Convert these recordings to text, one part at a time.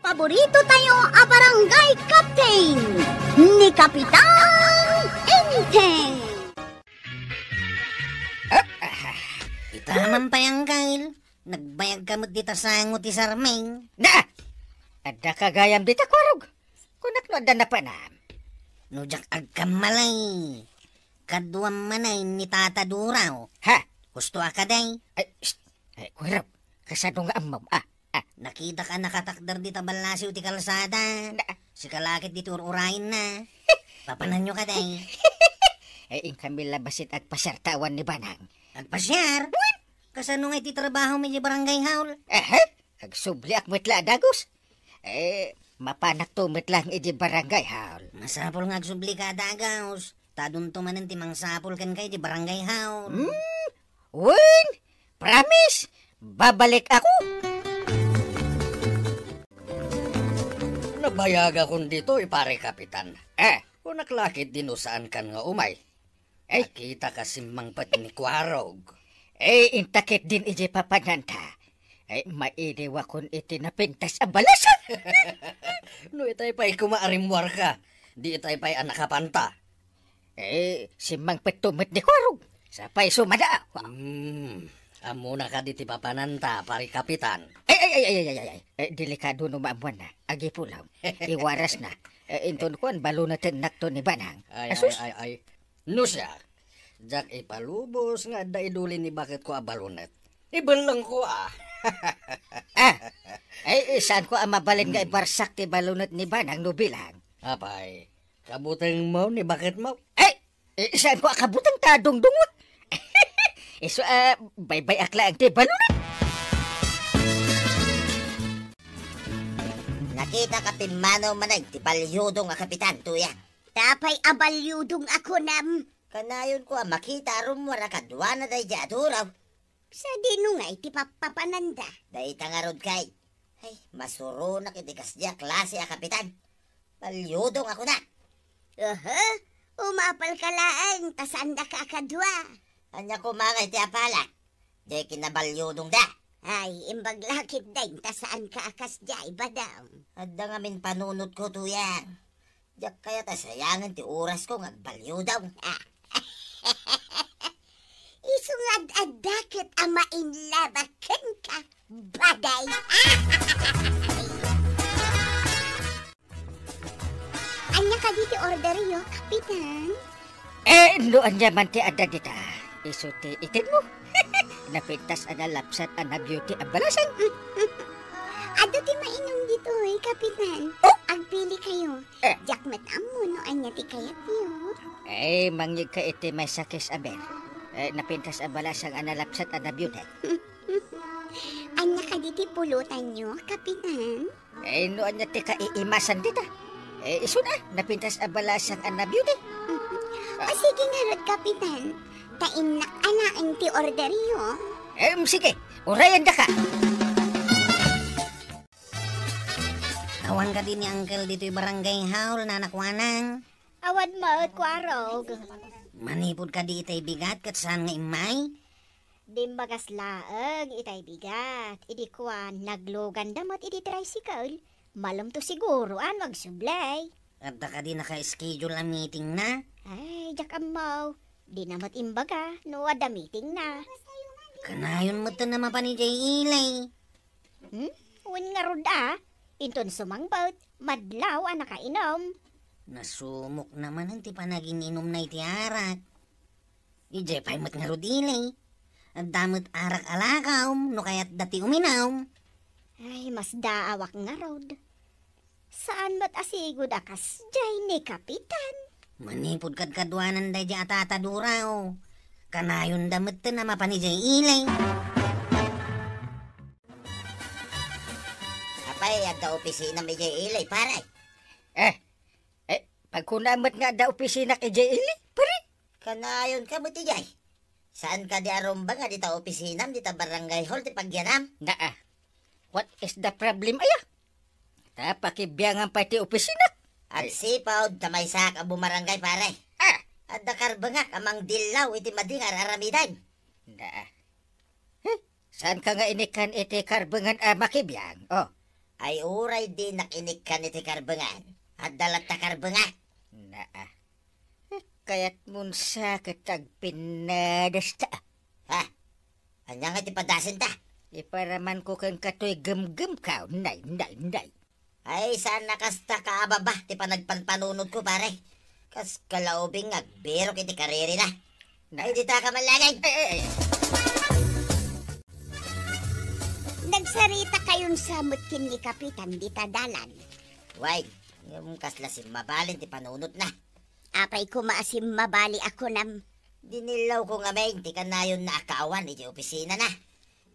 Paborito tayo a barangay captain ni Kapitan Enteng. Itaman pa yung kail. Nagbayag kamot dita sa nguti sarming. Na! Ada kagayam dita kwarog. Kunak no ada na pa na. Nujak agkamalay. Kaduam manay ni Tata Duraw. Ha? Gusto akaday. Ay, kwarog. Kasado nga amaw. Nakita ka nakatakdar dita balasiw ti kalsada. Si kalakit dito urain na. Papanan nyo kaday. Ay, kami labasit at pasyartawan ni Banang. Agpasyar? Kasano nga iti trabaho may barangay haul? Agsubli ak metla dagos. Mapanak to metlang iti barangay haul. Masapol nga agsubli ka dagaos. Tadun to manan ti mangsapol kan kay di barangay haul. Wen! Promise! Babalik ako! Nabayag akong dito, pare kapitan. Kung naklakit dinusaan kan nga umay. Kita kasimang pati ni Kwarog. Intakit din iti papananta. Maidiwa kon iti napintas ang balasan. No itay pa'y kumaarimwar ka. Di itay pa'y anakapanta. Simang petumit ni Kwarog. Sapay sumada. Amo na ka diti papananta, pare kapitan. Delikado no maamuan na. Agi pulaw. Iwaras na. Inton ko ang balo na nakto ni Banang. Ay. No siya. Jak ipalubos nga daidulin ni bakit ko abalunet. Ibalang ko Saan ko ang mabalin nga ibarsak ti balunot ni Banang no bilang? Apay, kabutang mo ni bakit mo? Saan ko akabutang tadong dungot? Bye-bye akla ang ti balunot. Nakita ka timano manay ti palyudong nga kapitan tuya. Tapay abalyudong ako nam. Kanayon ko makita rumwara kadwa na day jaduraw. Sa dino nga iti papapananda. Day tangarod kay. Ay, masuro na kitikas diya klase a kapitan. Palyudong ako na. Umapal ka laan, tasanda ka akadwa. Anya ko mga iti apala. Diya kinabalyudong da. Ay, imbag lakit day, tasaan ka akas diya, iba daw. Adda nga min panunot ko tuyang. Diya kaya tasayangan ti oras ko nga balyo daw. Isungad adakit ama inlabakan ka, bagay. Anya ka dito order yo, kapitan? Noan yaman ti ada dita. Iso ti itin mo. Napintas ang lapsat ang beauty ang balasan. Ado ti mainom dito kapitan. Agpili kayo. Jakmet amo no anya ti kayat yo. Mangyig ka iti may sakis aber. Napintas ang balasang ang lapsat ang beauty. Anya ka diti pulutan nyo, kapitan? Noan niya ti kaiimasan dita. Iso na, napintas ang balasang ang beauty. Sige nga rod, kapitan. Tainak alaang ti order yo. Sige, urayan da ka. Awan ka din ni Uncle dito'y barangay haul na nakwanang. Awad mo, Kwarog. Manipod ka di itay bigat kat saan nga imay? Dimbagas laeng itay bigat. Idi kuan, naglogan damot idi tricycle. Malam to siguro magsublay. At ka di naka-schedule ang meeting na? Ay, jak amaw. Di namat imbaga, no ada meeting na. Kanayon mo to na mapanijay ilay. Uwan nga rod Inton sumangbaut, madlaw ang nakainom. Nasumok naman ang ti panaging inom na iti arak. Ije pa'y mat nga rod ilay. At damot arak alakaw, no kaya't dati uminaw. Ay, mas daawak nga rod. Saan mat asigod akas jay ni kapitan? Manipod kad kadwanan day di atata duraw. Kanayon damit na mapanijay ilay. Apay, agda opisina may jay ilay, paray. Pagkunamat nga da opisina kay J. Ili, pare. Kanayon ka mo ti jay. Saan ka di aromba nga di ta opisinam, di ta barangay hall, di pagyanam? What is the problem, aya? Pakibiyangan pa ti opisina. At sipaw, tamay sak ang bumarangay, pare. At nakarbangak amang dilaw iti madingar aramidan. Saan ka nga inikan iti karbangan makibiyang? Ay uray din nakinig ka ni ti karbengan. At dalat ta karbenga. Naa. Kaya't mun sa katag pinadasta. Ha? Anya nga ti padasin ta? Iparaman ko kang katoy gem-gem ka. Nay. Ay sana kasta kaababa ti panagpanpanunod ko pare. Kas kalaubing agbero kiti kariri na. Ay di ta ka malagay. Nagsarita kayon sa mutkin ni Kapitan di tadalan. Way, yung kasla si mabalin ti panunod na. Apay ko maasim mabali ako nam. Dinilaw ko nga may ti kanayon na akawan iti opisina na.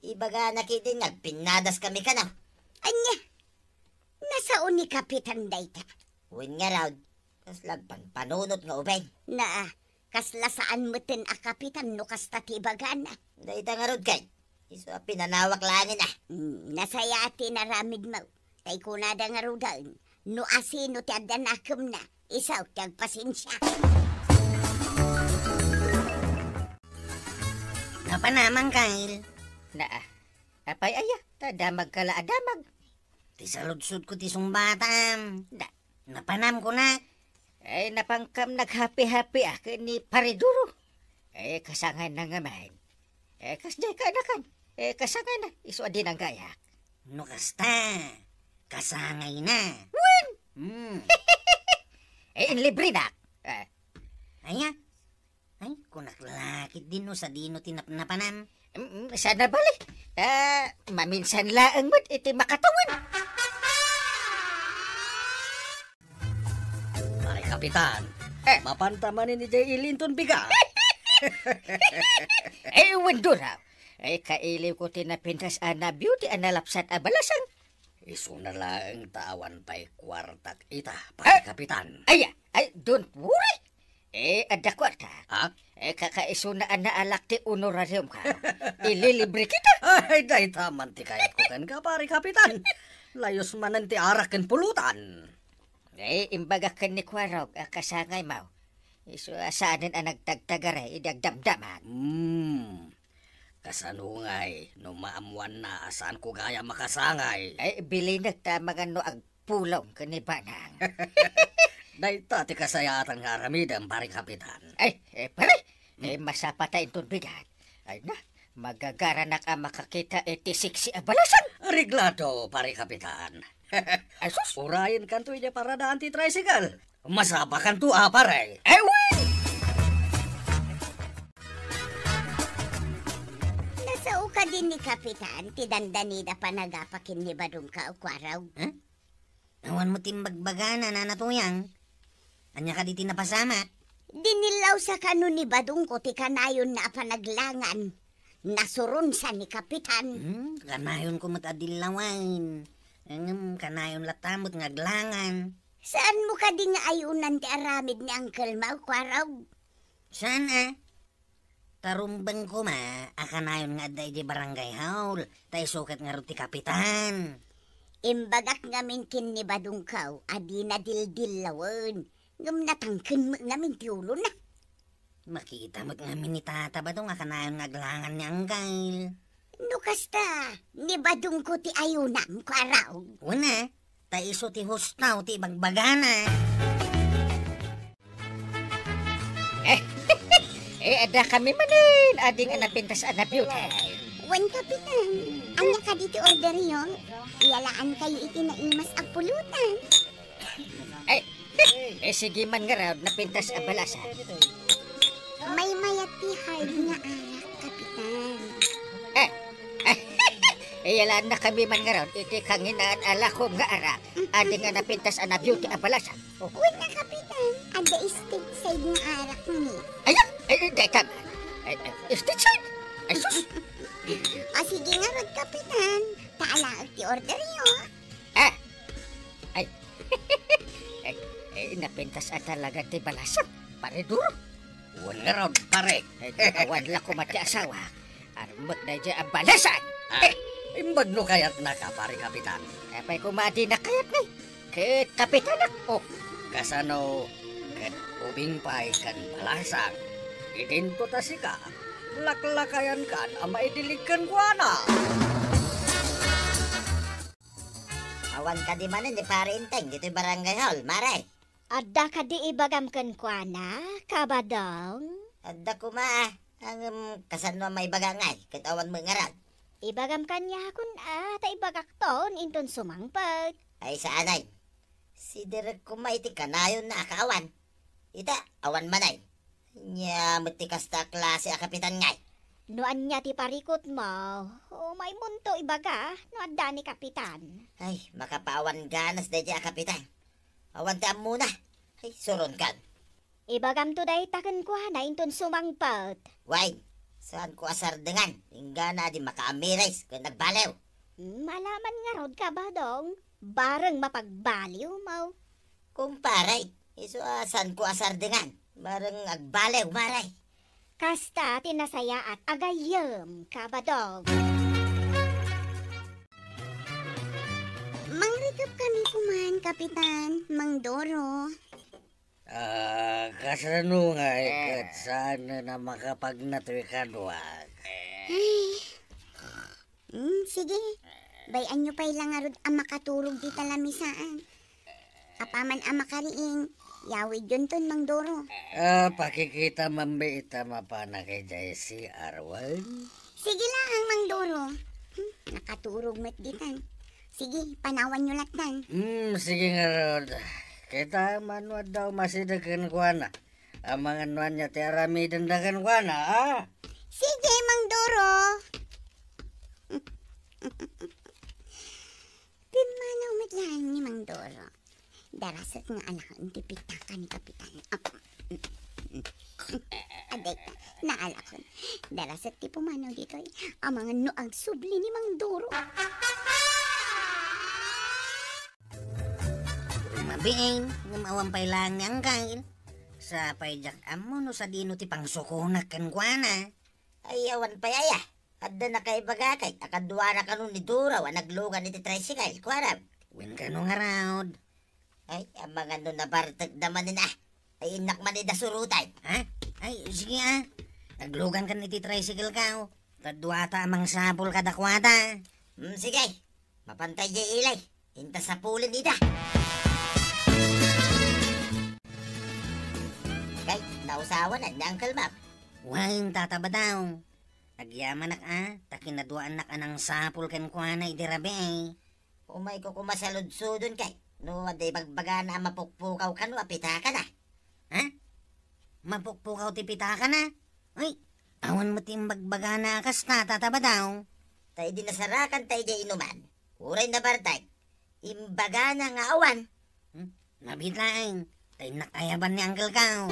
Ibaga nakitin nga pinadas kami ka na. Anya, nasaon ni Kapitan dayta. Uwin nga raw, kaslag panunod nga ubay. Na, kasla saan mutin a Kapitan no kasta tibagana. Dayta nga rod kay. Iso pinanawak langin na. Nasaya ati naramid mo. Tay kunada nga rudan. No asino ti adda nakem na. Isaw ti agpasensya. Napanamang Kyle. Naa. Apay aya. Tadamag kala adamag. Ti saludsud ko ti sumbatam. Na. Napanam ko na. Ay napangkam naghapi-hapi ni Pariduro. Kasangan na nga man. Kasday ka na kan. Kasangan na. Iswa din ang gayak. No kasta. Kasangay na. Wen! Hmm. Inlibre na. Aya. Ay, kunaklakit din no sa dino tinapnapanam. Sana bali. Maminsan laang mo't iti makatawan. Pare Kapitan, mapantaman ni Jay Linton biga. Wendo raw. Kailiw ko tinapintas na beauty analapsat abalasan. Iso na lang tawan pa'y kwartak ita, pare Kapitan. Ay, don't worry. Ada kwarta. Ha? Kakaiso na alak ti honorarium ka. Ililibre kita. Ay, dahi taman ti kayat ko kan ka, pare Kapitan. Layos manan ti arak ken pulutan. Imbaga kan ni Kwarog, kasangay mau. Iso saanin ang nagtagtagare, idagdamdaman. Kasanungay, no maamuan na saan ko gaya makasangay. Bili nagtamagan no ang pulong kanibanang. Dahita ti kasayatan nga aramidam, pare Kapitan. Pare, masapatay itong bigat. Ay na, magagaranak ang makakita iti siksi abalasan. Reglado, pare Kapitan. Ay sus, Urayan kanto niya para daan ti tricycle. Masapakan to pare. Wen! Nasao ka din ni Kapitan, ti dandanida pa nagapakin ni Badong ka o Kwaraw. Awan mo timbagbagana na natuyang. Anya ka di tinapasama. Dinilaw sa kano ni Badong ko ti kanayon na panaglangan. Nasurun sa ni Kapitan. Kanayon ko matadilawan. Kanayon latamot ngaglangan. Saan mo ka di nga ayunan ti aramid ni Uncle Mau, Kwaraw? Sana? Tarumbang ko akanayon nga aday di barangay haul. Tay sukat nga ruti Kapitan. Imbagak ngamin kin ni Badong kaw, adi na dildilawan. Ngam natangkin mo ngamin ti ulo na. Makita mo't nga minitata ba nga kanayon ngaglangan ni Anggal. No kasta, ni Badong ko ti ayunam, Kwaraw. Una, taiso ti hustaw ti bagbagana. Ada kami manin, ading anapintas beauty. Wan Kapitan, anya ka dito order yun? Iyalaan kayo itinaimas ang pulutan. Sige man nga raw, napintas abalasan. May mayat ti hard nga arak, Kapitan. Iyalaan na kami man nga raw, iti kanginaan alakom nga arak, ading anapintas beauty abalasan. Wan na, Kapitan, ada istig side nga arak ni. Deka man. Stitchard? Ay sus! O sige nga rod, Kapitan. Taalaag ti order yun. Napintas talaga ti balasan. Pare duro. Wan nga raw, pare. Kawan la ko mati asawa. Armot na dyan ang balasan. Imbag no kayat na ka, pare Kapitan. Apay kumadi na kayat na. Kit Kapitan ako. Kasano, ket ubing pa'y kan balasang. Idinto ta si ka, laklakayan kan, ama idilig kan kuana. Awan ka di manin di parinteng dito'y barangay hall, maray. Adda ka di ibagam kan kwa na, kabadong. Adda ko ma, ang kasano may bagangay, kat awan mo ngarag. Ibagam kanya kun ta ibagak ton inton sumangpag. Ay saanay, si Derek ko maiti kanayon na akawan. Ita, awan manay. Nya, matikas ta klase a kapitan ngay. Noan niya ti parikot mo, o may munto ibaga, no adda ni kapitan. Ay, makapawan ganas da a kapitan. Awan ta muna. Ay, suron kan. Ibagam to day taken kwa na inton sumangpag. Why? Saan ko asar dengan? Hingga na di makaamirais kung nagbalew. Malaman nga rod ka ba dong? Bareng mapagbaliw mo. Kumparay, iso saan ko asar dengan? Bareng agbalew, maray. Kasta tinasaya at agayem ka ba dong? Mangrikap kami kuman, Kapitan. Mang Doro. Kasano nga ikat sana na makapagnatwikaduan. Sige. Bayan nyo pa'y lang arod ang makaturog di talamisaan. Apaman ang makariing. Yawid yun ton, Mang Doro. Pakikita mambiita mapana kay Jaycee Arwan. Sige lang, Mang Doro. Nakaturog mat ditan. Sige, panawan nyo latan. Sige nga Rod. Kita manuad daw masidagan kwa na. Ang mga nuan niya ti arami dandagan kwa na, Sige, Mang Doro. Pimanaw mat lang ni Mang Doro. Darasat nga anak ang tipitakan, Kapitan. Aday ka, naala ko. Darasat ti pumanaw dito ang mga noang subli ni Mang Doro. Mabiin, ngumawampay lang niyang kain. Sa payjak amo no sa dino ti pangsukunak kan kuana. Ay awan payaya. Adda na kay bagakay. Akadwa na kanun ni Dura wa naglugan iti tricycle. Kuarab. Win ka nung around. Ay, ang mga nun na bartag naman na. Ay inak man ida surutay. Ha? Ay, sige Naglugan kan iti tricycle ka. Tadwa ta amang sabol kadakwata. Sige. Mapantay jay ilay. Inta sa pulin ita. Kay, nausawa na ni Uncle Bob. Wain tataba daw. Agyaman takinadwaan nak anang sapul ken kuana idirabe. Umay ko kumasalud-sudon kay. No, aday bagbaga na mapukpukaw ka no, apita ka na. Ha? Mapukpukaw ti pita ka na? Ay, awan mo tim bagbaga na akas na tataba daw. Tay di nasarakan tay di inuman. Uray na bartay. Imbaga na nga awan. Nabitlaing. Tay nakayaban ni Uncle Kao.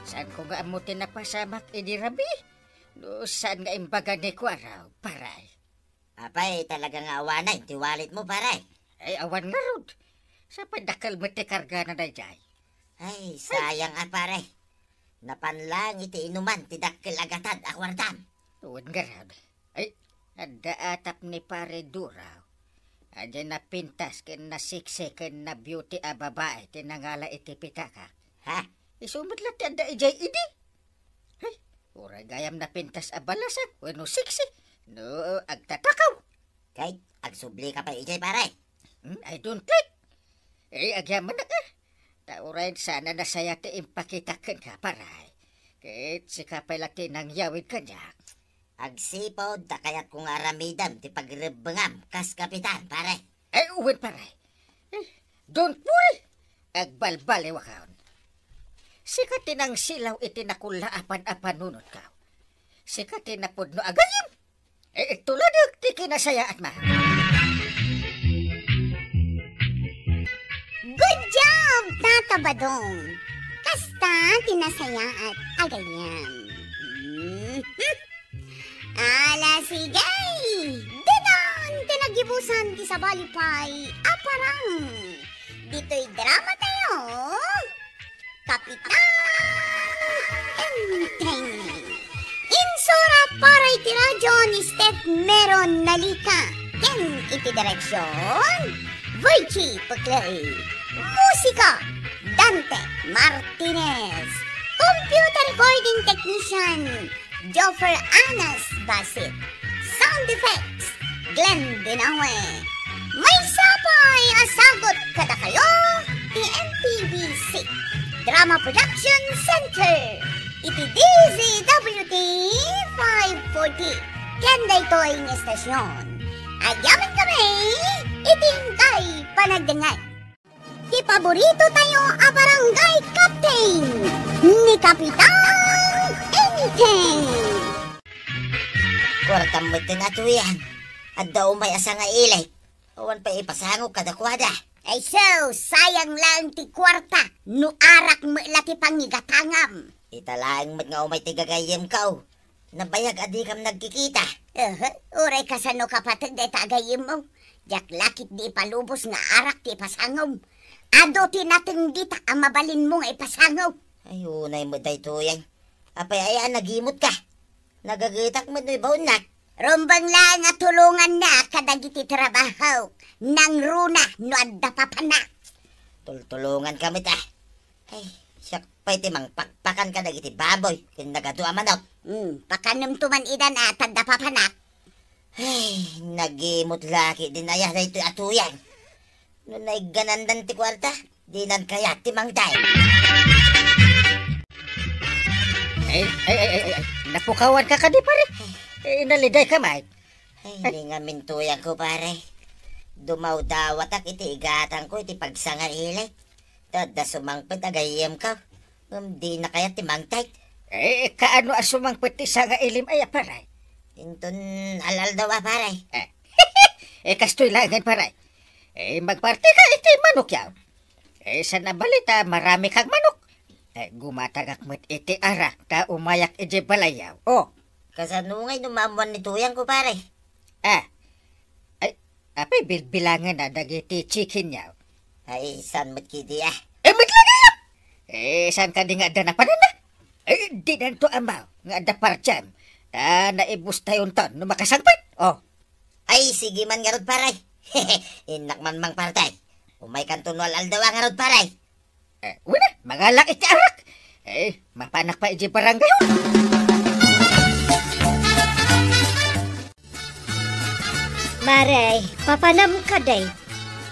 Saan ko nga amutin na pasamak idirabi? No, saan nga imbaga ni Kwaraw, paray? Apay, talaga nga awanay. Tiwalit mo, paray. Ay, awan nga rod. Sa padakal mo ti karga na dayjay. Ay, sayang paray. Napanlang iti inuman, ti dakkel agatad akwartam. Tuwan nga rod. Ay, ada atap ni pare Duraw. Adya na pintas ken na sikse ken na beauty a babae tinangala iti pitaka. Ha? Isumot lang ti ada ijay idi. Ay, uray gayam na pintas a balasan. Wano sikse. No, agtatakaw. Kay, agsubli ka pa ijay, paray. I don't like. Agyaman na ka. Tauray sana nasaya ti impakitakan ka, paray. Kahit si kapay laki nang yawid ka niya. Agsipod, takayat kong aramidam, ti pagrebengam, kas kapitan, paray. Ay, uwin, paray. Don't worry. Agbalbali wakaon. Sikatin ang silaw iti nakulaapan-apan nunod ka. Sikatin na pudno agayim. Tuladag ti kinasayaan ma. Good job, Tata Badong. Kasta tinasaya at agayam. Ala sigay! Dinan! Tinagibusan ti sa balipay. Aparang! Dito'y drama tayo. Kapitan Entertainment. Insura para iti radyo ni Step Meron Nalika. Ken iti direksyon Virgie Paclay. Musika Dante Martinez. Computer recording technician Joffer Anas Basit. sound effects, Glenn Binawe. May sapay asagot kada kayo, PNTVC. Drama Production Center. Iti DZWT 540. Kenday toing estasyon. Agyaman kami, itingkay panagdangan. Di paborito tayo a barangay captain ni Kapitan Anything. Kwartam mo ito na ito yan. At daw may asa nga ilay. Awan pa ipasango kadakwada. Ay so, sayang lang ti kwarta. No arak mo lati pangigatangam. Italaang mat nga umay tigagayem kao. Nabayag adi kam nagkikita. Uray kasano kapatid ay tagayim mo. Jak lakit di palubos nga arak ti pasangom. Ado ti natin dita ang mabalin mong ipasangom. Ay, unay mo day to yan. Apay ayaan nagimot ka. Nagagitak mo do'y baunak. Rumbang lang at tulungan na kadagiti trabaho. Nang runa no adda papana. Tultulungan kami ta. Ay, siyak pa'y timang pakpakan ka dagiti baboy. Kung nagadua manok. Pakanam tuman idan at adda papana. Ay, nagimot laki din ayah na ito'y atuyan. Noon ay ganandan ti kwarta, di nan kaya timang day. Ay, napukawan ka di pare. Naliday ka, mate. Ay, hindi nga mintuyan ko pare. Dumaw dawat ak iti igatan ko iti pagsangan ilay. Tada sumangpit agayem ka. Di na kaya timang tay. Kaano asumang pati sa nga ilim ay pare? Tinton alal daw pare. Kastoy langan pare. Magparti ka iti manok yaw. Sa nabalita, marami kang manok. Gumatagak mo't iti ara, ta umayak iti balayaw. Kasanungay numamuan ni tuyang ko pare. Apay bilbilangan na dagiti chicken yaw. Ay, san mo't kiti Matlagayap! San ka di nga da na panana? Di nanto amaw, nga da parjam. Naibus tayon ton, no makasangpit. Ay, sige man nga rod paray. Inak man mang partay. Umay kantunwal aldawa nga rod paray. Wala, magalak iti arak. Mapanak pa iti barangay. Maray, papanam ka day.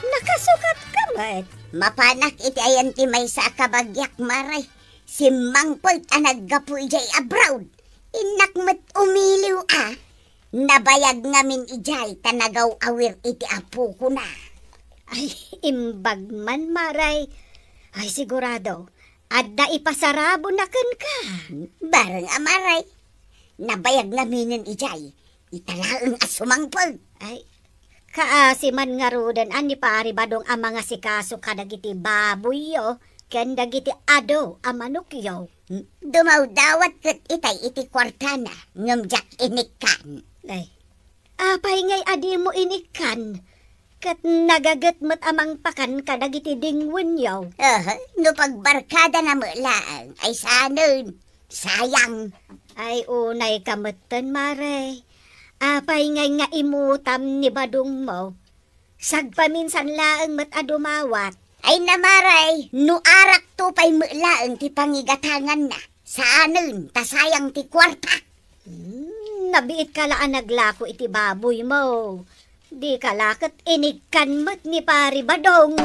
Nakasukat ka mat. Mapanak iti ayan ti may sa kabagyak maray. Si Mangpoy anaggapoy jay abroad. Inak mat umiliw Nabayag ngamin ijay tanagaw awir iti apo ko na. Ay, imbag man maray. Ay, sigurado. Adda ipasarabo na kan ka. Barang amaray. Nabayag ngamin ijay. Italaang asumangpag. Ay, kaasiman nga rudan ani pari badong ang mga sikaso kadagiti baboy yo. Ken dagiti ado amanok yo. Dumaw dawat kat itay iti kwartana. Ngamjak inikan. Ay, apay ngay adi mo inikan. Kat nagagat mat amang pakan kadagiti dingwen yo. No pagbarkada na mulaan ay sanon. Sayang. Ay, unay kamatan maray. Apay ngay nga imutam ni badong mo. Sagpaminsan laang mat adumawat. Ay namaray, no arak to pa'y mulaan ti pangigatangan na. Saanon, tasayang ti kwarta. Nabiit ka laan naglako iti baboy mo. Di ka lakat inikan mat ni pari badong.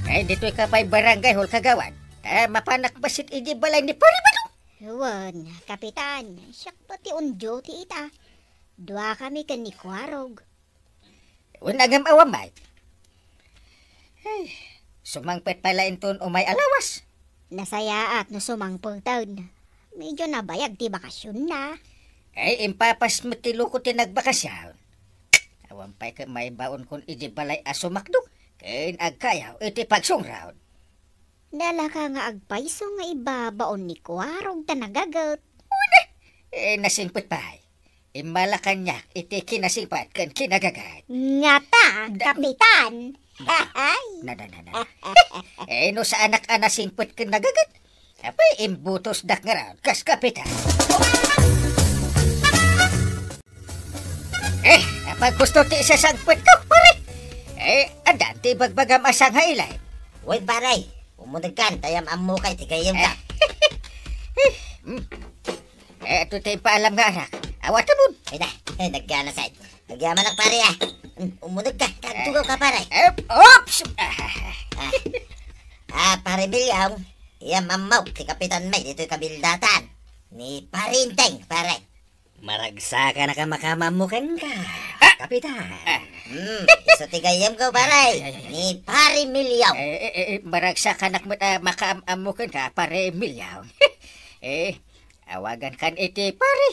Dito'y kapay barangay hol kagawan. Mapanak basit iti balay ni pari badong. Huwan, kapitan, siyak pati unjo ti ita. Dua kami kan ni Kwarog. Unagam awamay. Sumangpet pala inton umay alawas. Nasaya at no sumangpong taon. Medyo nabayag ti bakasyon na. Impapas mo ti luko ti nagbakasyon. Awampay ka may baon kun iti balay asumakdok. Kain agkayaw iti pagsungraw. Dala ka nga agpaiso nga ibabaon ni Kwarog tanagagot. Nasingpit pa. Imalakan niya iti kinasingpat kan kinagagat. Ngata, kapitan. Ay. No sa anak anasingpit kan nagagat. Apay imbutos dak nga raw kas kapitan. Apag gusto ti isasangpit ka pare. Adan ti bagbagam asang hailay. Uy paray, umunag kan, tayam amo kay tigayam ka. Ito tayo paalam nga anak. Awat mo. Ay na, nagkana sa'yo. Nagyamanak pare Umunod ka, tugaw ka pare. Oops! Pare Bilyong, mamaw, si Kapitan May, dito'y kabildatan. Ni Parinteng, pare. Maragsa ka na ka makamamukan ka, kapitan. Iso tigayam ko pare. Ni Pare Milyong. Maragsa ka nak makaamukan ka, pare Milyaw. Awagan kan iti pare.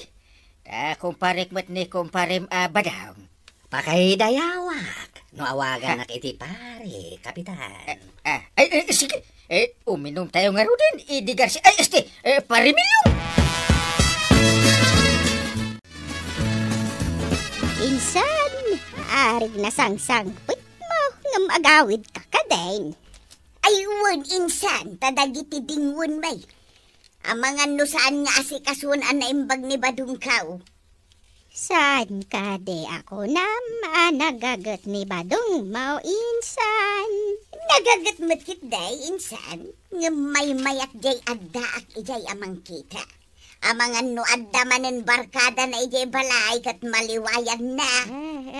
Kumparik mat ni kumparim badaw. Pakaidayawak. No awagan nak iti pare, kapitan. Sige. Uminom tayo nga ro din. Idigar si... pare Milyong. Insan, arig na sangsangpit mo, ngam agawid ka kadain. Ay, insan, tadagiti dingwon may. Amangan no saan nga asikasuan na imbag ni Badong Kao. Saan ka de ako na nagagat ni Badong mo, insan? Nagagat matkit day, insan. Nga may mayak jay adda ak ijay amang kita. Amangan no adda manen barkada na ijay balay kat maliwayan na.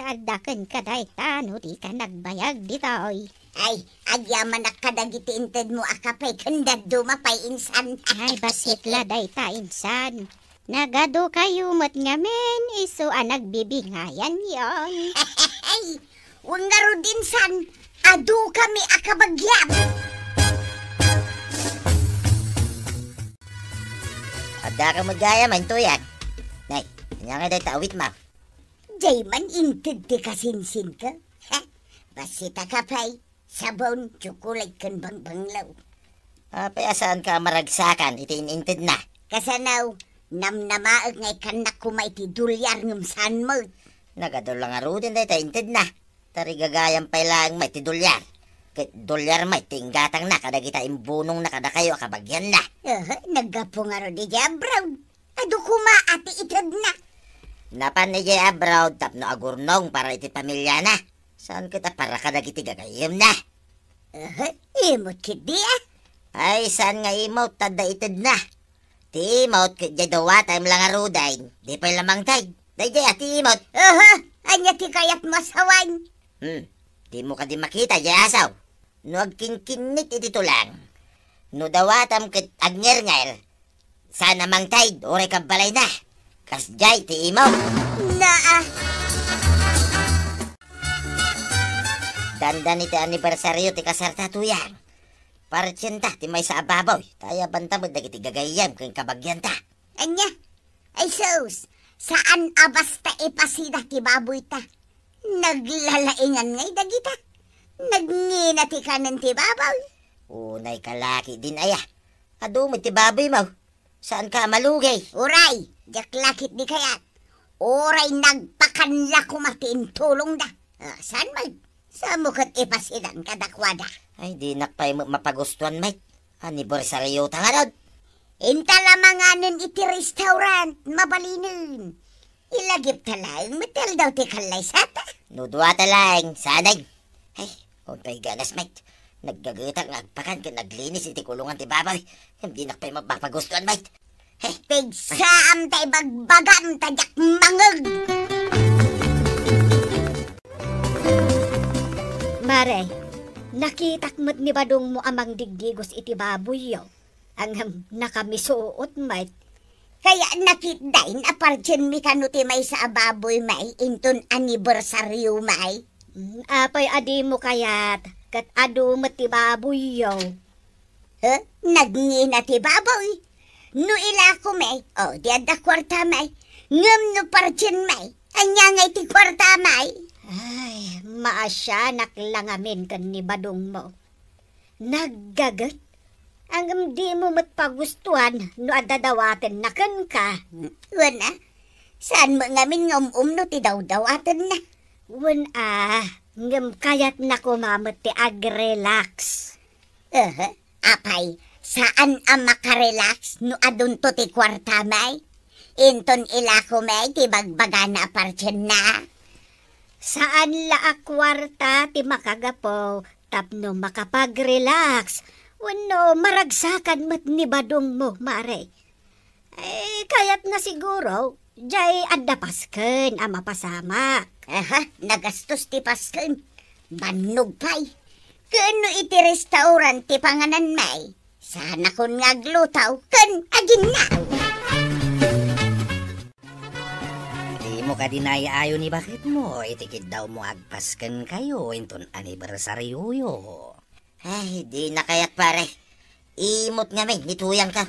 Agdakan ka day tano, di ka nagbayag ditoy. Ay, agyaman na kadagiti inted mo akapay kandad dumapay insan. Ay, basit la day ta, insan. Nagado kayo mat ngamen, iso nagbibingayan yon. Ay, wangaro din san, adu kami akabagyam. Adda ka magaya man to yan. Nay, kanya nga day tawit ma. Jay man inted ti kasinsin ka. Basita kapay, sabon, tsukulay kan bangbanglaw. Payasaan ka maragsakan, iti ininted na. Kasanaw, namnamaag ngay kanak kumay ti dulyar ngum san mo. Nagadol lang aro din day tainted na. Tarigagayang pa lang may ti dulyar. Kay dolyar may tinggatang na kada kita imbunong na kada kayo akabagyan na. Naggapo nga ro di Abroad. Adu kuma ati itad na. Napan ni Jay Abroad tapno agurnong para iti pamilya na. Saan kita para kada kiti gagayim na? Imot kit di Ay saan nga imot tada itad na. Ti imot kit jay dawa time lang aruday. Di pa lamang tay. Day jay ati imot. Anya ti kayat masawan. Di mo ka di makita jay asaw. No agkinkinit iti tulang. No dawatam kit agnger-nger. Sana mang tay, oray ka balay na. Kas jay ti imot. Dandan iti anibersaryo ti kasarta tuyan. Partsyenta ti may sa ababoy. Taya bantamod dagiti gagayam keng kabagyan ta. Anya? Ay sus, saan abas ta ipasida ti baboy ta? Naglalaingan ngay dagita. Nagngina ti kanan ti baboy. Unay kalaki din aya. Adumit ti baboy mo. Saan ka malugay? Uray, jaklakit di kayat. Uray nagpakanla kumatiin tulong da. Saan may? Sa mukat ipasidan kadakwada. Ay, di nakpay mapagustuhan, mate. Anibersaryo ta nga rod. Intalamanganan iti restaurant, mabalinin. Ilagip talang, metel daw ti kalay sata. Nudwa talang, sanay. Ay, untay ganas, mate. Naggagitang agpakan ka naglinis iti kulungan ti baboy. Hindi nakpay mapagustuhan, mate. Pigsaam tay bagbagam tajak mangag. Mare, nakitak mo't ni Badong mo amang digdigos iti baboy yo. Ang nakamisuot, mate. Kaya nakitdain apartyan mi kanuti may sa ababoy may inton anibersaryo may. Apay adi mo kayat, kat adu ti baboy yo. Nagngina ti baboy. No ila ko may, di ada kwarta may. Ngam no partyan may, anya ngay ti kwarta may. Ay, maasya naklangamin kan ni Badong mo. Naggagat. Ang di mo matpagustuhan no adadawaten na kan ka. Wana, saan mo ngamin no ti daw-dawaten na? Ngam kayat na kumamot ti ag-relax. Apay, saan ang makarelax no adunto ti kwarta may? Inton ila ko may ti bagbaga na apartyan na. Saan la akwarta ti makagapo tapno makapag-relax? Wano maragsakan mat ni Badong mo, mare. Kayat nga siguro, jay adda pasken ang mapasama. Aha, nagastos ti pasken. Banog pa'y. Kano iti restaurant ti panganan may. Sana kon ngaglutaw, kan aginaw. Di mo ka dinaya-ayo ni bakit mo. Itikid daw mo agpasken kayo inton anibersaryo yo. Ay, di na kayat pare. Imot nga may, nituyang ka.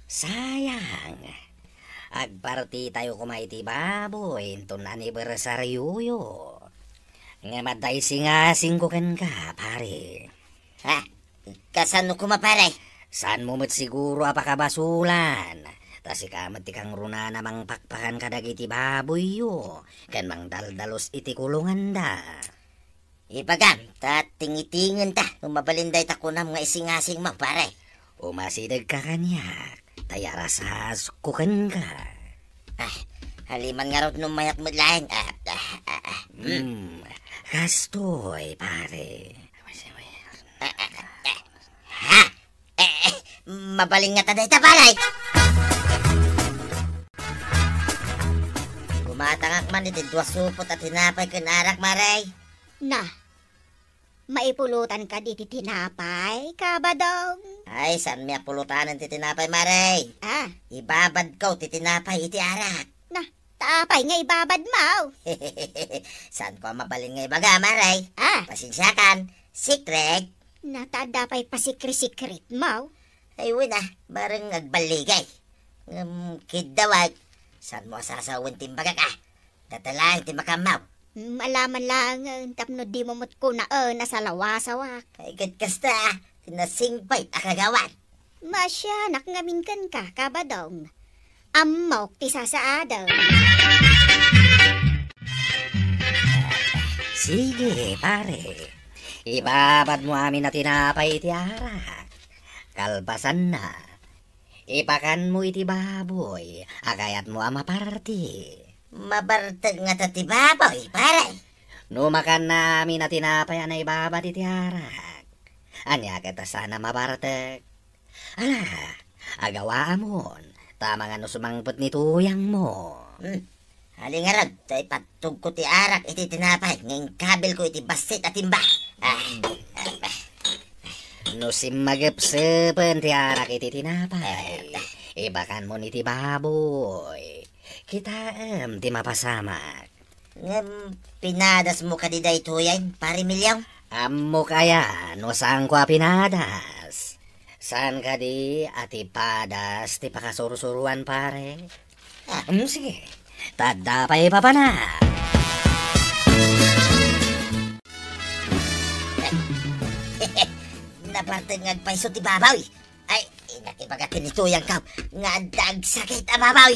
Sayang. Agparti tayo kumaiti baboy inton anibersaryo yo. Nga maday singasing ko kan ka, pare. Ha? Kasano kumapare? Saan mo met siguro apakabasulan? Tas ikamat tikang runa namang pakpakan kadag iti baboy yo. Kan mang daldalos iti kulungan da. Ipagam, tatingitingin ta. Mabalinday ta kunam nga isingasing mo, pare. Umasidag ka kanya. Tayarasas kukan ka. Haliman nga raw numayat mo laing. Kastoy, pare. Mabaling nga taday ta, pare. Gumatangak man iti dua supot at tinapay kanarak, maray. Na, maipulutan ka di tinapay, kabadong. Ay, saan may pulutanan ti tinapay, maray? Ibabad ko ti tinapay iti arak. Na, tapay nga ibabad mo. Saan ko mabaling nga ibaga, maray? Pasensyakan, secret. Natadapay pa sikri-sikrit mo. Ay, wala, barang agbaligay. Kidawag, saan mo asasawan timbaga ka? Tatalahin ti makamaw. Malaman lang, tapno di mo mut ko na nasa lawasawak. Ay, kasta, sinasingpay akagawan. Masyanak ngamin kan ka, kabadong. Amok ti sasaadaw. Sige, pare. Ibabad mo amin na tinapay iti arak. Kalbasan na. Ipakan mo iti baboy. Agayat mo ang maparti. Mabartag nga tati baboy, pare. Numakan na amin na tinapay na ibabad iti arak. Anya kita sana mabartag. Ala, agawa amon. Tama nga no sumangpot ni tuyang mo. Halingarag, tayo patug ko ti arak iti tinapay. Ngayong kabel ko iti basit at timba. No simagapsapan ti arak iti tinapay. Ibakan mo ni ti baboy. Kita ti mapasamak. Pinadas mo ka di day tuyan, pare Milyong? Amo kaya no saan ko pinadas? Saan ka di ati padas ti pakasurusuruan pare? Sige. Tadapay pa na. Nabartag paiso ti babaw. Ay, inakibaga tinituyang ka. Nga dag sakit ang babaw.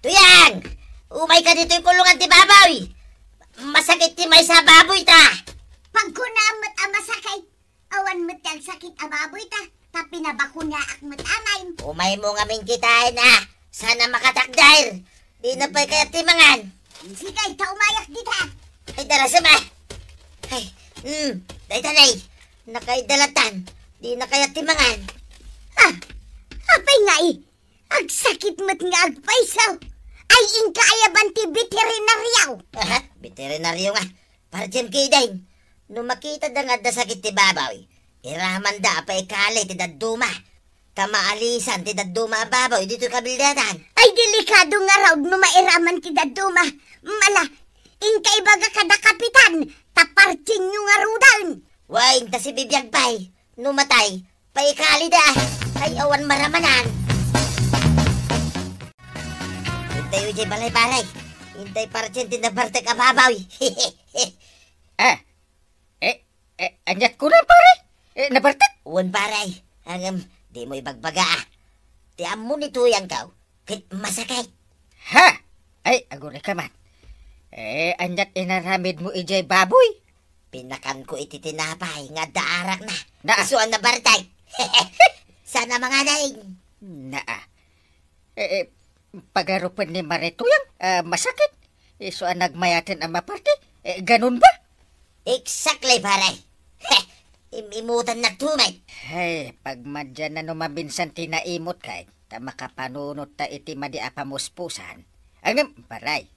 Tuyang! Umay ka dito yung kulungan ti babaw. Masakit ti may sa baboy ta. Pagkunamot ang masakit. Awan mo't ang sakit ang baboy ta. Tapi nabakuna akmat amay. Umay mo nga min kitain Sana makatakdair. Di na pa'y kaya timangan. Sige, ita umayak dita. Ay, darasama. Ay, day-tanay. Nakaidalatan. Di na kaya timangan. Apay nga agsakit mo't nga agpaisaw. Ay, inkayaban ti veterinaryaw. Veterinaryo nga. Para dyan kidain. Nung makita da nga da sakit ti babaw, iraman da pa ikali ti daduma. Tamaalisan ti daduma babaw dito kabildatan. Ay, delikado nga raw no mairaman ti daduma. Mala, inkaibaga kada kapitan, tapartin nyo nga rudan. Wain ta si bibiyag pay, numatay, paikali da. Ay, awan maramanan. Hintay ujay balay-balay. Hintay partin ti nabarte ka babaw. Anyat ko na pare. Nabartak. Uwan paray. Di mo ibagbaga. Ti amo ni tuyang kaw. Kit masakay. Ha? Ay, agunay ka man. Anyat inaramid mo ijay baboy. Pinakan ko iti tinapay nga daarak na. Na. Isuan na bartay. Sana mga daing. Pagarupan ni Marituyang, masakit. So, nagmayatin ang maparte. Ganun ba? Exactly, paray. Imutan na tumay. Hey, pag madyan na numabinsan tinaimot kay, ta makapanunot ta iti madi apamuspusan. Angam, paray.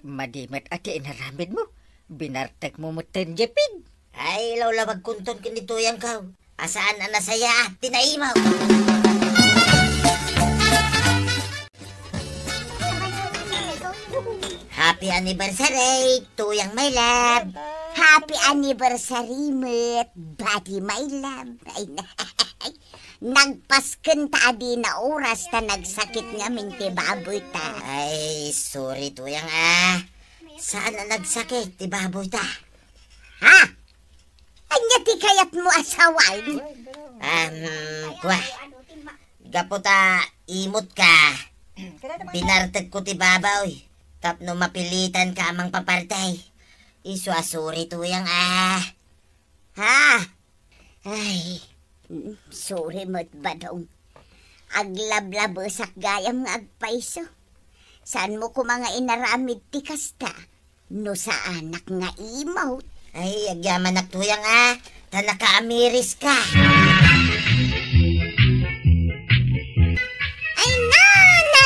Madimet ati inaramid mo. Binartek mo muten jepig. Ay, lawla magkunton kinito yang kaw. Asaan na nasaya, tinaimaw. Happy anniversary, tuyang my love. Happy anniversary, met. Body, my love. Ay, nagpasken ta adi na oras ta nagsakit nga minti baboy ta. Ay, sorry tuyang Saan na nagsakit, ti baboy ta? Ha? Anya ti kayat mo asawan? Kwa. Gaputa, imot ka. Binartag ko ti baboy. Tapno mapilitan ka amang papartay. Isu asuri tuyang Ha? Ay, sorry mo't badong. Aglablabusak gayam nga agpaiso. Saan mo ko mga inaramid ti kasta? No sa anak nga imaw. Ay, agyaman na tuyang tanaka-amiris ka. Ay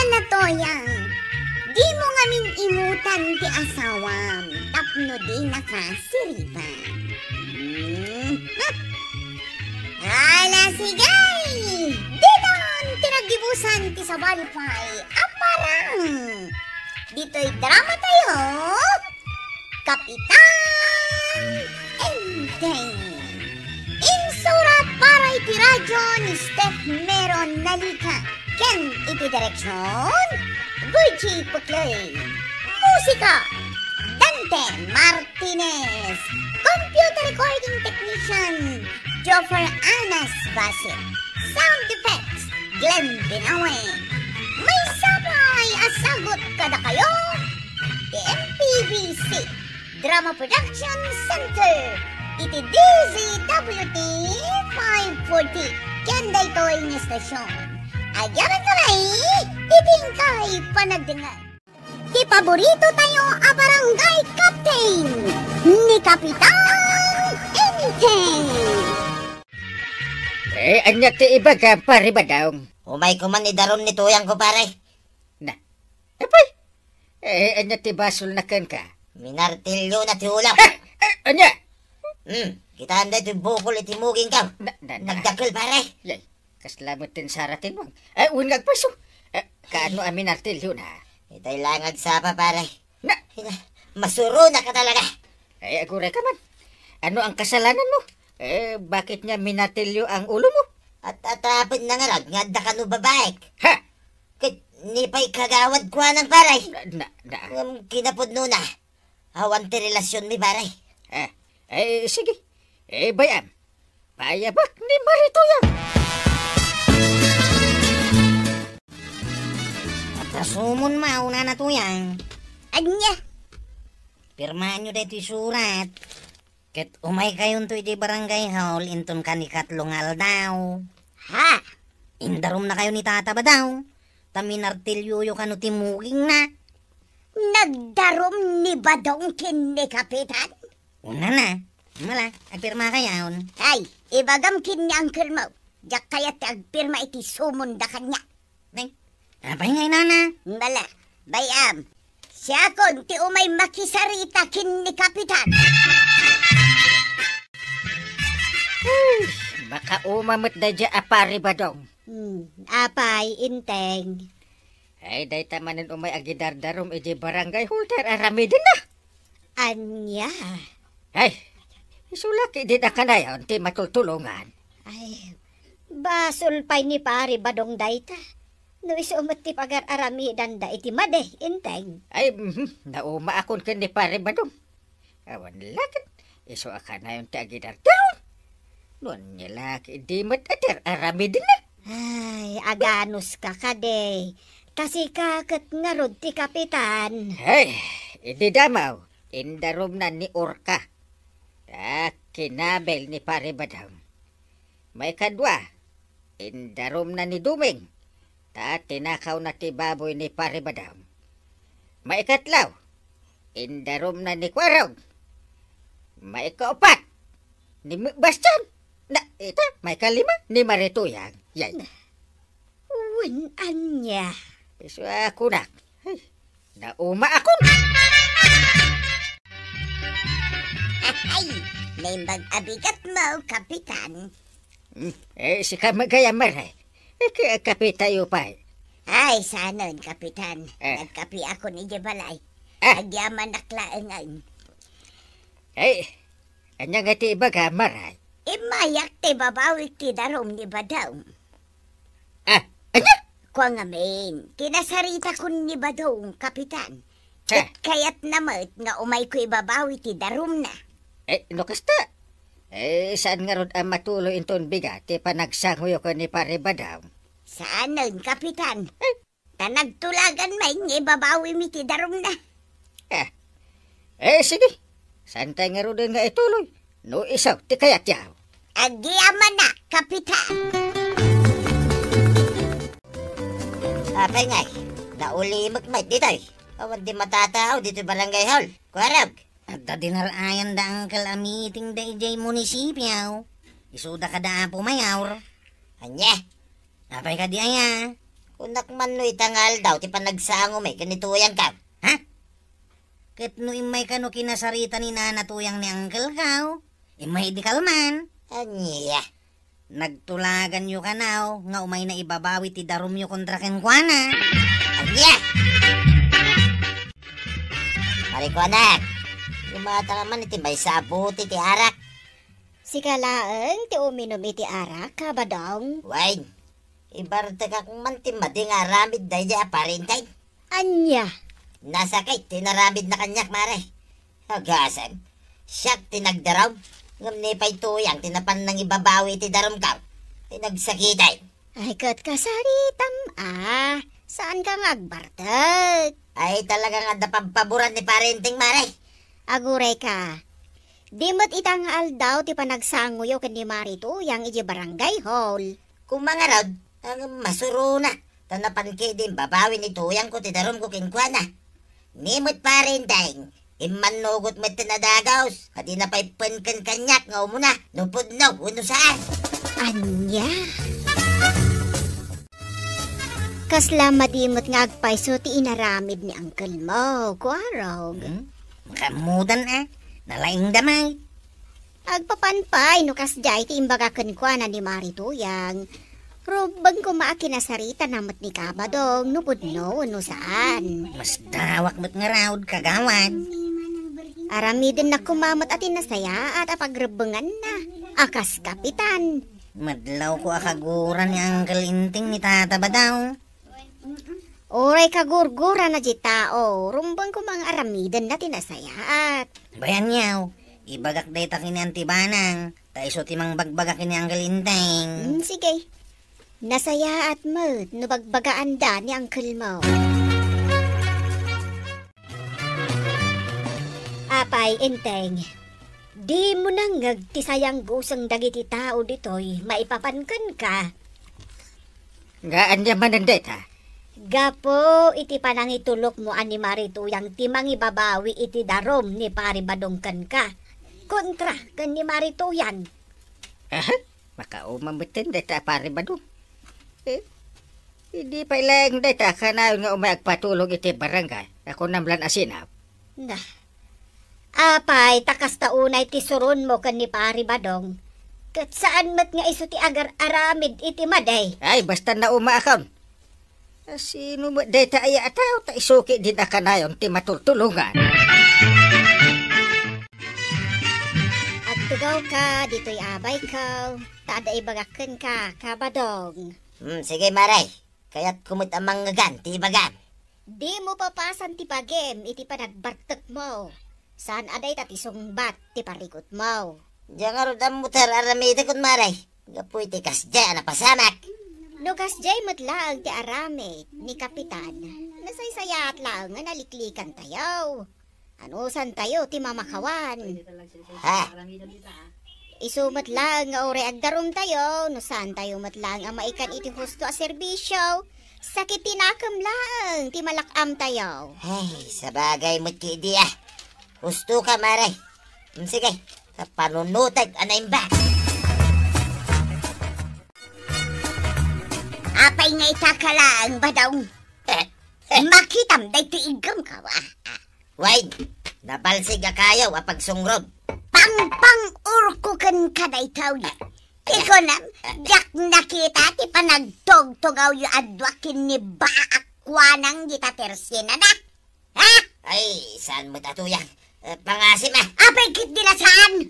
na toyang. Di mo ngamin imutan ti asawam. Tapno di nakasiripan. Ala sigay! Didon tinagibusan ti sabalipay. Aparang! Dito'y drama tayo. Kapitan Enteng. Insurat para iti radyo ni Steph Meron Nalika. Ken iti direksyon Gucci Puklay. Musika Dante Martinez. Computer recording technician Joffer Anas Basit. Sound effects Glenn Binawe. May sabay asagot kada kayo. MPBC Drama Production Center. Iti DZWT 540. Kanda ito ang estasyon. Agyaman kamay, itingkay panagdingan. Ti paborito tayo a barangay captain ni Kapitan Enteng. Anya ti iba ka pare ba daw? Umay ko man idaron ni tuyang ko pare. Na, apay? Anya ti basol na kan ka? Minartilyo na ti ulam. Anya? Kita anda ti bukol iti muging ka. Nagdakil pare. Yay, kaslamot tin saratin mo. Uwin ngagpaso. Kaano amin artilyo na? Itay langag sapa pare. Na, masuro na ka talaga. agure ka man. Ano ang kasalanan mo? Bakit niya minatilyo ang ulo mo? At atapin na nga ngada ka no babaek. Ha? Nipay kagawad kwa ng paray. Kinapod no na. Awan ti relasyon mi paray. Sige. Bayam. Payabak ni Marito yan. At asumon mauna na to yan. Anya? Pirmaan nyo dito surat. Ket umay kayon to iti barangay hall inton kanikatlong aldaw. Ha? Indarom na kayo ni tata ba daw? Taminartilyo kano timuging na. Nagdarom ni Badong kin ni Kapitan? Una na. Mala, agpirma kayaon. Ay, ibagam kin ni Uncle Mo. Diyak kaya ti agpirma iti sumunda kanya. Neng, abay ngay nana. Mala, bayam. Siya kon ti umay makisarita kin ni Kapitan. Baka umamot da dya apari Badong. Apay, Inteng. Day tamanin umay agidardarom iti barangay holter aramidin na. Anya? Ay, isulaki din na kanayon ti matultulungan. Ay, basol pay ni pare Badong dayta. No isumat ti pagar-aramidan da iti made, Inteng. Ay, nauma akon ken ni pare Badong. Awan lakit, iso akanayon ti agidardarom. Noon niya laki di matatir aramidin na. Ay, aganos ka kade. Kasi kakat nga rod ti Kapitan. Ay, hindi damaw. Indarom na ni Orka. Kinabel ni pare Badong. May kadwa. Indarom na ni Duming. Tinakaw na ti baboy ni pare Badong. May katlaw. Indarom na ni Kwarog. May kaupat. Ni Bastian. Ita, may kalima ni Marituyang. Yan. Kun anya. Isu ako nak. Ay, nauma ako. Ay, naimbag abigat mo, Kapitan. Si kamagaya maray. Kaya kape tayo pa. Ay, sanon, Kapitan. Nagkapi ako ni Jabalay. Agyaman naklaangan. Ay, anya nga ti ibaga maray. Imayak te babawi ti darom ni Badong. Anya? Kwa nga men, kinasarita ko ni Badong, Kapitan. Kaya't namat nga umay ko ibabawi ti darom na. No kasta. Saan nga ron ang matuloy inton bigat ti panagsanguyo ko ni Pare Badong? Saanon, Kapitan? Tanagtulagan may nga ibabawi mi ti darom na. Sige. Saan tayo nga ron nga ituloy? No isaw, ti kayat yaw. Agyaman na, Kapitan. Apay ngay, naulimag may ditoy. Awan di matataw dito barangay hall. Kuwarag. At dinalayan da angkal a meeting da ijay munisipyaw. Isuda ka da po mayawr. Anya, Apay ka di aya. kunak man no itangal daw ti panagsango may kanituyan ka. Ha? Ket no imay ka no kinasarita ni nanatuyang ni angkal kaw. Imay di kalman. Anya, Nagtulagan yu kanaw nga umay na ibabawi ti darum yu kontra kenkwana. anya. Pare ko anak, lumata naman iti may sabuti ti arak. Si kalaeng ti uminom iti arak ka Badong. Wine, ibarta ka kung mantimadi nga ramid dahi di aparintay. Anya. Nasakay, tinaramid na kanyak mare. Hagasan, siyak tinagdaraw. Ngam ni pa'y tuyang, tinapan nang ibabawi ti daram ka. Tinagsakitay. Ay kat kasaritam Saan ka ngagbartag? Ay talaga nga napagpaboran ni parenting mare. Aguray ka. Di mo't itangal daw ti panagsanguyo ken ni Marito yang iji barangay hall. Kung mga rod, ang masuro na. Tanapan kay din babawi ni tuyang ko ti daram ko kinkwana. Nimot parenteng. Imanugot mo tinadagaws. Hadi na pa'y pankan kanyak nga umuna. Nupod na, uno saan. Anya? Kasla madimot nga agpaiso ti inaramid ni uncle mo, kuarog. Makamudan Nalaing damay. Agpapanpay no kasjay ti imbaga kenkwana ni Marituyang. Robang ko maakinasarita namat ni Kabadong nupod no saan. Mas dawak mo't nga raod kagawan. Aramidin na kumamot at inasaya at apagrebengan na. Akas kapitan. Madlaw ko akaguran ni Uncle Inting ni Tata Badaw. Oray kagurgura na di tao. Rumbang ko mga aramidin na tinasayaat. Bayan yaw, ibagak day takin ni Antibanang. Taiso timang bagbagak ni Uncle Inting. Sige. Nasaya at mo't nubagbagaan da ni uncle mo. Apay, Inteng. Di mo nang ngagtisayang gusang dagiti tao ditoy, maipapankan ka. Gaan niya manandet ha. Gapo, iti panangitulok mo ani Marituyang timang ibabawi iti darom ni Pari Badongkan ka. Kontra, kan ni Marituyan. Makaumamitin deta Pare Badong. Hindi pa ilang deta kanayon nga umayagpatulog iti barangay. Ako namlan asinap. Nah. Apay, takas taunay ti surun mo kan ni Pari Badong. Kat saan mat nga iso ti agar-aramid iti maday. Ay, basta na umaakam. Sino mo deta ay ataw, ta isuki din na kanayon ti matultulungan. At tugaw ka, dito'y abay ka. Tada ibagakan ka, Kabadong. Sige maray, kaya't kumit ang mga ganti bagan. Di mo papasan ti pagem, iti panagbartek mo. Saan aday tati sungbat ti parikot mo. Diyan nga rin ang mutar aramida kun maray. Gapoy ti kasya na pasamak. Nugas jay matlaang ti aramid ni Kapitan. Nasaysayat lang nga naliklikan tayo. Anusan tayo ti mamakawan. Ha? Isumat lang nga ore agdarum tayo. No saan tayo matlang ang maikan iti husto a serbisyo. Sakit tinakam lang ti malakam tayo. Ay, sa bagay mo't ki idea. Gusto ka maray. Sige, sa panunutag anay ba? Apay nga itakalaang ba daw? Makitam day tiigam ka wa. Wait, nabalsig ka kayo apag sungrod. Pang urkukan ka day tao ya. Iko na, jak nakita ti panagtog-tugaw yu adwakin ni baakwanang gitatersina na. Ha? Ay, saan mo tatuyang? Pangasim Apay kit nila saan?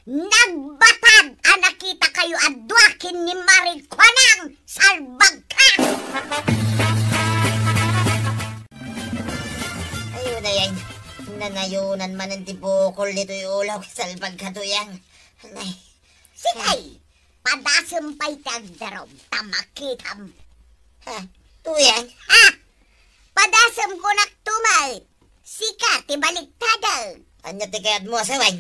Nagbatad ang nakita kayo adwakin ni Marikwanang salbag ka! Ayun na yan. Nanayunan man ang tibukol dito yung ulaw. Salbag ka tuyang. Anay. Sige, padasumpay tagdarom, tamakitam. Ha? Tuyang? Ha? Padasam ko naktumay. Sika, tibaligtada. Anya ti kayat mo asaway?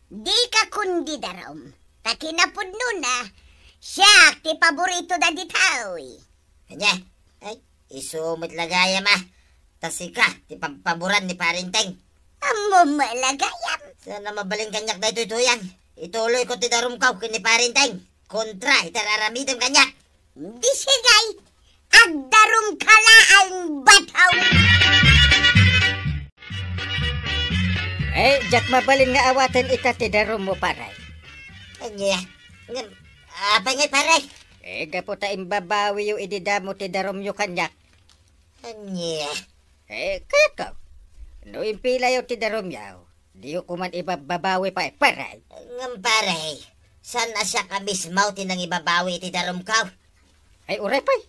Di ka kundi darom. Takinapod nun siya, ti paborito da ditaw. Anya? Ay, isumit lagayam Tasika, ti pampaburan ni Parinteng. Amo malagayam. Sana mabaling kanyak na ito'y tuyang. Ituloy ko ti darumkaw kini Parinteng. Kontra, itararamidam kanyak. Di sigay, agdarom kala ang bataw. Jak mabalin nga awatan ita ti darom mo paray. Anya? Apa ngay paray? Gapo ta imbabawi yung ididamo ti darom yung kanyak. Anya? Kaya ka. No impila yung ti darom yaw. Di yung kuman ibabawi pa paray. Ngam paray. San na siya ka mismaw tinang ibabawi ti darumkaw? Ay uray pay.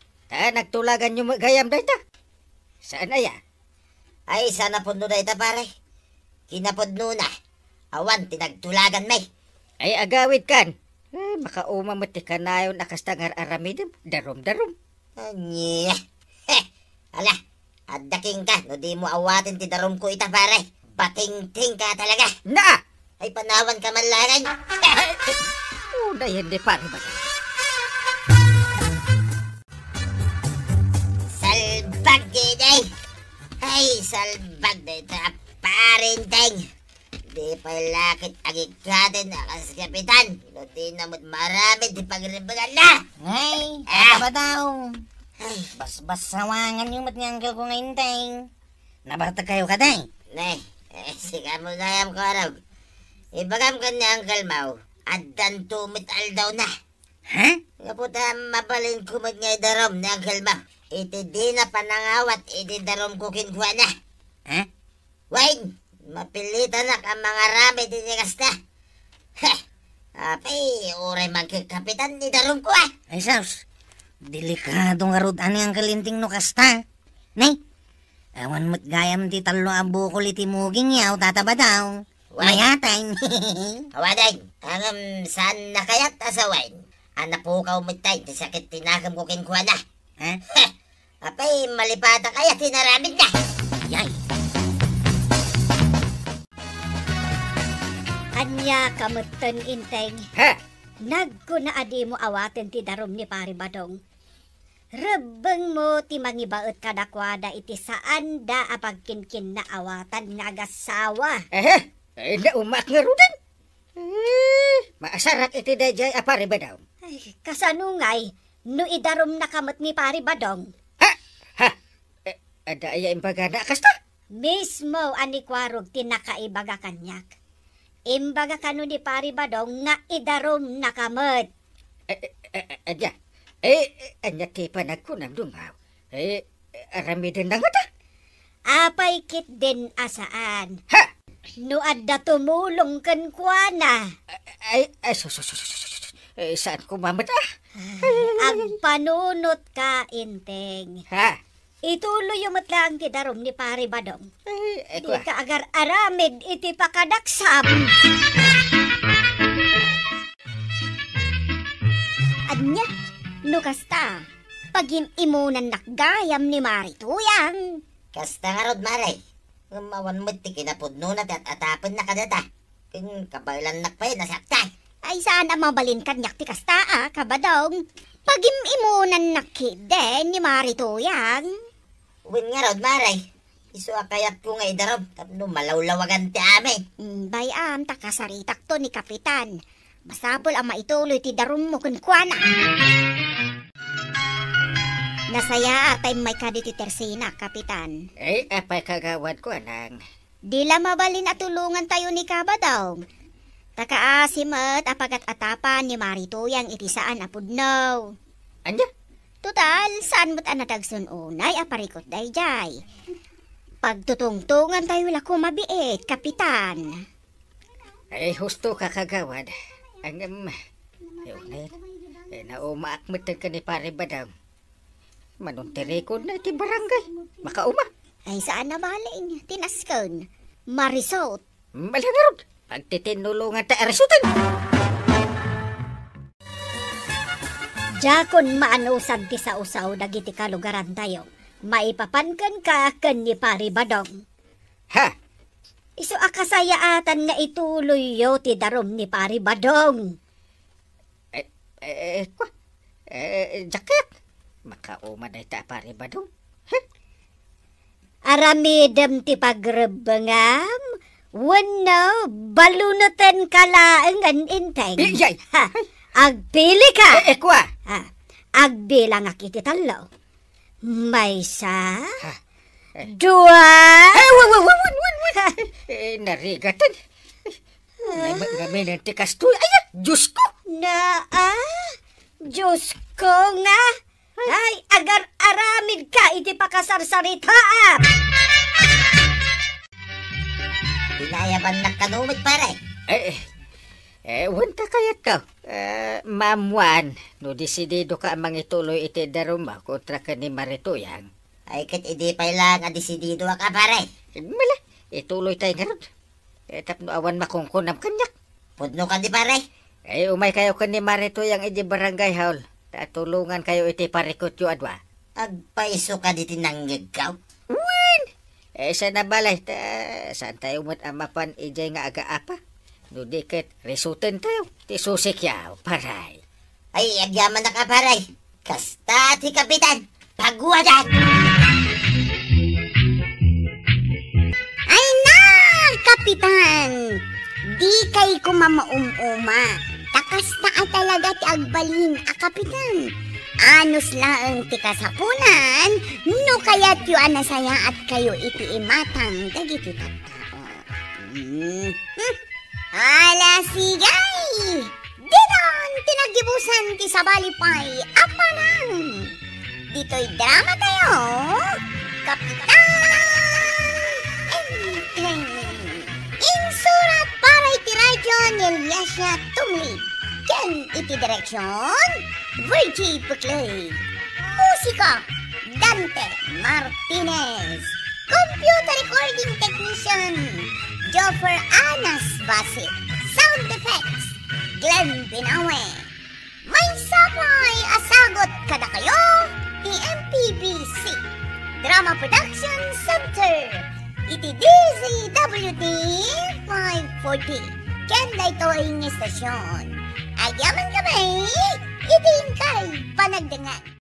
Nagtulagan yung gayam da ita. Saan aya? Ay, sana po na ita paray. Kinapod na. Awan, tinagtulagan may. Ay agawid kan. Makaumamati ka na yun nakastangar aramidem. Darom-darom. Anya? Ala, addaking ka. No di mo awatin ti darom ko ita pare. Pating-ting ka talaga. Na! Ay panawan ka man langan. Dayan di paano ba? Salbag day. Ay, salbag day ta Parinteng. Di pa lakit agikatin na kas kapitan. No di namot marami di pagribagan na. Ay, ba daw? Bas-bas sawangan yung matnyanggal ko ngayon, Teng. Nabarta kayo ka, Teng? Nay, siga mo gayam ko araw. Ibagam ka niya ang kalmaw. At dan tumit aldaw na. Ha? Nga puta mabalin kumot nga darom na ang kalmaw. Iti di na panangawat, iti darom kukin kuha na. Ha? Wayne, mapilitan na ang mga rami di nigas na. Apay, uray magkikapitan ni darom ko Ay, Saus. Delikadong arod ani ang kalinting no kasta. Nay, awan mo't gayam ti talo ang bukol iti muging yaw tataba daw. Mayatay. Awaday, ang saan na kayat asawain? Anapukaw mo tayo, ti sakit tinagam ko kinkuha na. Ha? Apay, malipata kaya tinaramid na. Yay. Anya kamutan inteng. Ha? Nagkuna adi mo awaten ti darom ni Pari Badong. Rebeng mo ti mangibaot kadakwada iti saan da apagkinkin na awatan nga agasawa. Naumak nga rudan. Maasarak iti dayjay apari ba daw? Ay, kasanungay, no idarom na kamot ni Pari Badong. Ha? Ada iya imbaga na kasta? Mismo anikwarog tinakaibaga kanyak. Imbaga kanu ni Pari Badong nga idarom na kamot. Adya. Anya ti panagkunam dungaw. Arami din na nga ta. Apay kit din asaan. Ha? No adda tumulong kan kuana. Saan kumamata? Ang panunot ka, inteng. Ha? Ituloy yung matlang ti darom ni Pari Badong. Di Eko ka agar aramid iti pakadaksam. Anya, no kasta, pagim-imunan nakgayam ni Marituyang. Kasta nga rod, maray. Mawan mo ti kinapudno na at atapan na kadata. Kin kabailan nakpay, nasakta. Ay saan ang mabalin kanyak ti kasta, kabadong. Pagim-imunan nakiden ni Marituyang. Uwin nga rod, maray. Isu akayat ko nga idarob. Tapno malawlawagan ti amin. Bayam, takasaritak to ni Kapitan. Masapol ang maituloy ti darum mo kun kuana. Nasaya atay may kaditi tersina, Kapitan. Apay kagawad ko, anang. Di la mabalin at tulungan tayo ni Kabadaw. Takaasimat apagat atapan ni Marito yang itisaan apudnaw. Anya? Total, saan mo't anatagsun unay aparikot dayjay. Pagtutungtungan tayo la kumabiit, Kapitan. Husto ka kagawad. Naumaakmatan ka ni pare Badaw. Manuntirikod na iti barangay. Makauma. Ay saan na baling, tinaskon. Marisot. Malangarod. Pagtitinulungan ta arisutan. Jakon maanusag ti sa usaw dagiti kalugaran tayo. Maipapankan ka ken ni pare Badong. Ha? Isu akasayaatan nga ituloy yo ti darom ni pare Badong. Jacket. Makauma na ita pare Badong. Aramidem ti pagrebengam. Wano, balunutan kalaangan inteng. Iyay! Ha, agpili ka. Kwa! Ha, agbilang akiti talo. May isa, dua, Narigatan. Kami ng tikas tuloy. Ay, Diyos ko! Diyos ko nga. Ay, agar aramid ka iti pakasarsaritaam. Dinayaban na kanumit pare. Wanta kayat ka. Ma'am Juan, no desidido ka amang ituloy iti daruma kontra ka ni Maritoyang. Ay kat idi pa lang adesidido ka pare. Mala, ituloy tayo nga ron. Tapno awan makungkunam kanyak. Pudno ka di pare. Umay kayo ka ni Maritoyang iti barangay haul. Tatulungan kayo iti parikot yu adwa. Agpaiso ka di tinanggagaw. Wen! Sa nabalay, saan tayo mo't amapan ijay nga aga-apa? No dikit, resulten tayo. Ti susik yaw, paray. Ay, agyaman na ka pare. Kasta ti Kapitan. Pagwadan! Ay na, Kapitan! Di kay kumamaumuma. Takas na talaga ti agbalin a Kapitan. Anos lang ti kasapunan, no kayat yu anasaya at kayo iti imatang dagiti tattao. Ala sigay! Dinon tinagibusan ti sabalipay apanang. Dito'y drama tayo, Kapitan Enteng. Insurat para iti radyo ni Eliasya Tumlid. Ken iti direksyon, Virgie Puclay. Musika, Dante Martinez. Computer recording technician, Joffer Anas Basit. Sound effects, Glenn Binawe. May sapay asagot kada kayo, EMPBC. Drama Production Center. Iti DZWD 540. Kenda ito ang istasyon. Ayaman kami, itin kay panagdangan.